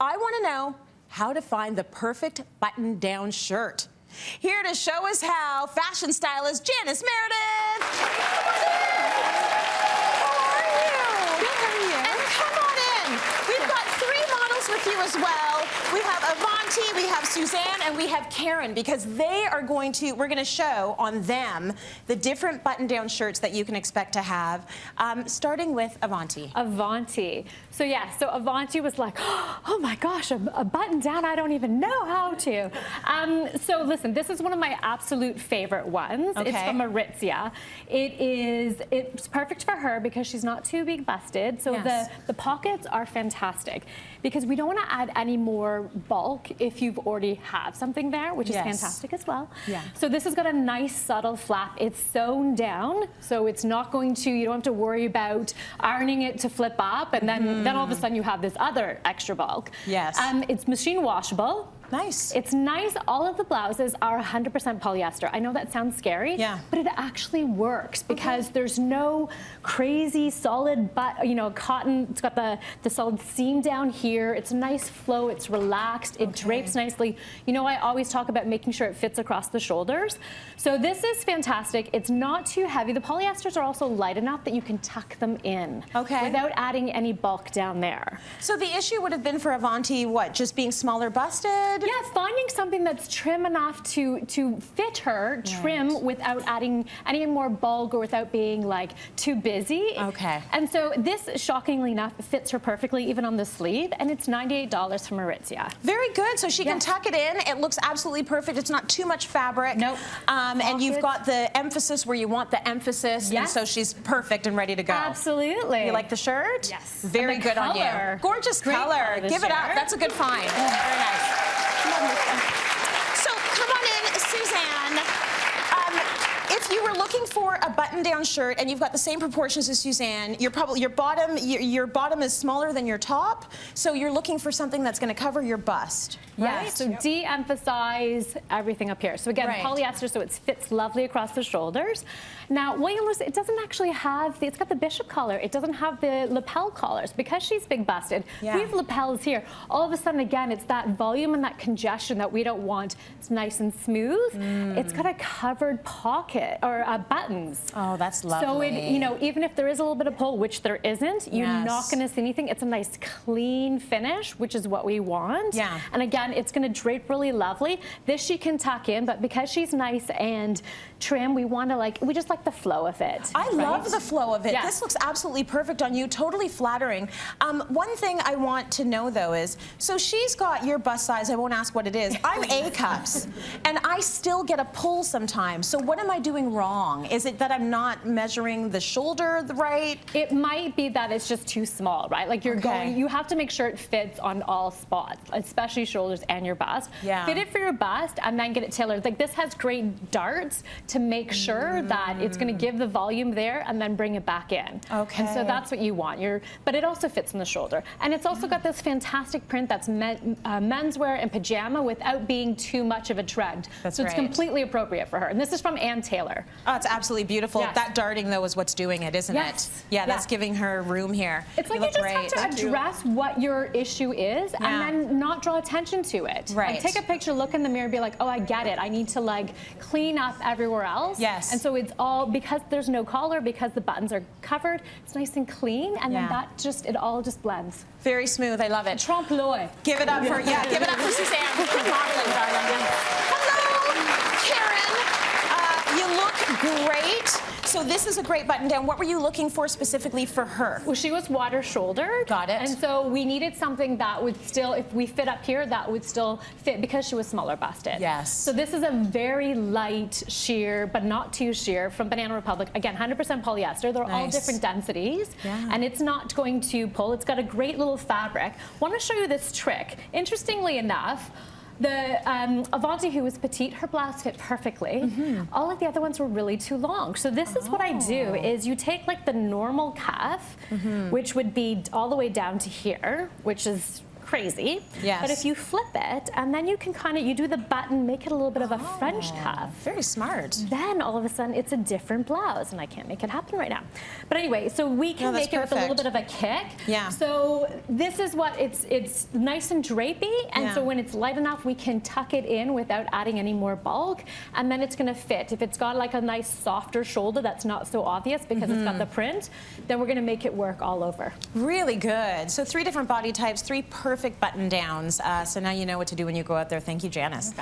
I want to know how to find the perfect button-down shirt. Here to show us how, fashion stylist Janice Meredith. How are you? Good, how are you? And come on in. We've got 3 models with you as well. We have Avanti, we have Suzanne, and we have Karen, because they are going to, we're going to show on them the different button-down shirts that you can expect to have, starting with Avanti. Avanti. So yeah, so Avanti was like, oh my gosh, a button down, I don't even know how to. So listen, this is one of my absolute favorite ones. Okay. It's from Aritzia. It's perfect for her because she's not too big busted. So yes. the pockets are fantastic because we don't want to add any more bulk if you've already have something there, which is yes. fantastic as well. Yeah. So this has got a nice subtle flap. It's sewn down, so it's not going to, you don't have to worry about ironing it to flip up, and then all of a sudden you have this other extra bulk. Yes. It's machine washable. Nice. It's nice. All of the blouses are 100% polyester. I know that sounds scary, yeah, but it actually works because there's no crazy solid cotton. It's got the solid seam down here. It's a nice flow. It's relaxed. It drapes nicely. You know, I always talk about making sure it fits across the shoulders. So this is fantastic. It's not too heavy. The polyesters are also light enough that you can tuck them in without adding any bulk down there. So the issue would have been for Avanti, what, just being smaller busted? Yeah, finding something that's trim enough to fit her, trim without adding any more bulk or without being like too busy. Okay. And so this, shockingly enough, fits her perfectly even on the sleeve, and it's $98 from Aritzia. Very good. So she can tuck it in. It looks absolutely perfect. It's not too much fabric. Nope. And you've got the emphasis where you want the emphasis. Yes. And so she's perfect and ready to go. Absolutely. You like the shirt? Yes. Very good on you. Gorgeous color. Give it up. That's a good find. Very nice. So come on in, Suzanne. If you were looking for a button-down shirt and you've got the same proportions as Suzanne, your bottom is smaller than your top, so you're looking for something that's going to cover your bust. Right? Yeah, so de-emphasize everything up here. So again, polyester, so it fits lovely across the shoulders. Now, what you'll notice, it doesn't actually have, it's got the bishop collar. It doesn't have the lapel collars. Because she's big busted, we have lapels here. All of a sudden, again, it's that volume and that congestion that we don't want. It's nice and smooth. It's got a covered pocket, or buttons. Oh, that's lovely. So, you know, even if there is a little bit of pull, which there isn't, you're not going to see anything. It's a nice clean finish, which is what we want. Yeah. And again, it's going to drape really lovely. This she can tuck in, but because she's nice and trim, we want to we just like the flow of it. I love the flow of it. Yeah. This looks absolutely perfect on you, totally flattering. One thing I want to know though is, so she's got your bust size, I won't ask what it is. I'm A cups, and I still get a pull sometimes. So what am I doing wrong? Is it that I'm not measuring the shoulder right? It might be that it's just too small, right? Like you have to make sure it fits on all spots, especially shoulders and your bust. Yeah. Fit it for your bust and then get it tailored. Like this has great darts to make sure that it's going to give the volume there and then bring it back in. Okay. And so that's what you want. But it also fits in the shoulder. And it's also got this fantastic print that's menswear and pajama without being too much of a trend. That's so it's completely appropriate for her. And this is from Ann Taylor. Oh, it's absolutely beautiful. Yes. That darting though is what's doing it, isn't it? Yeah, that's giving her room here. It's like you just have to address what your issue is and then not draw attention to it. Right. Like, take a picture, look in the mirror, be like, oh, I get it. I need to clean up everywhere else. Yes. And so it's all, because there's no collar, because the buttons are covered, it's nice and clean, and then it all just blends. Very smooth. I love it. Trompe l'oeil. Give it up for give it up for Suzanne. Good modeling, darling. Hello, Karen. You look great. So this is a great button down. What were you looking for specifically for her? Well, she was water shouldered. Got it. And so we needed something that would still, if we fit up here, that would still fit because she was smaller busted. Yes. So this is a very light sheer, but not too sheer, from Banana Republic. Again, 100% polyester. They're all different densities. Yeah. And it's not going to pull. It's got a great little fabric. I want to show you this trick. Interestingly enough, the Avanti, who was petite, her blouse fit perfectly. All of the other ones were really too long. So this is what I do, is you take the normal cuff, which would be all the way down to here, which is crazy. Yes. But if you flip it, and then you can kind of, you do the button, make it a little bit of a French cuff. Very smart. Then all of a sudden it's a different blouse, and I can't make it happen right now. But anyway, so we can make it with a little bit of a kick. Yeah. So this is what it's nice and drapey, and so when it's light enough, we can tuck it in without adding any more bulk, and then it's going to fit. If it's got like a nice softer shoulder that's not so obvious because it's got the print, then we're going to make it work all over. Really good. So 3 different body types, 3 perfect button downs. So now you know what to do when you go out there. Thank you, Janice.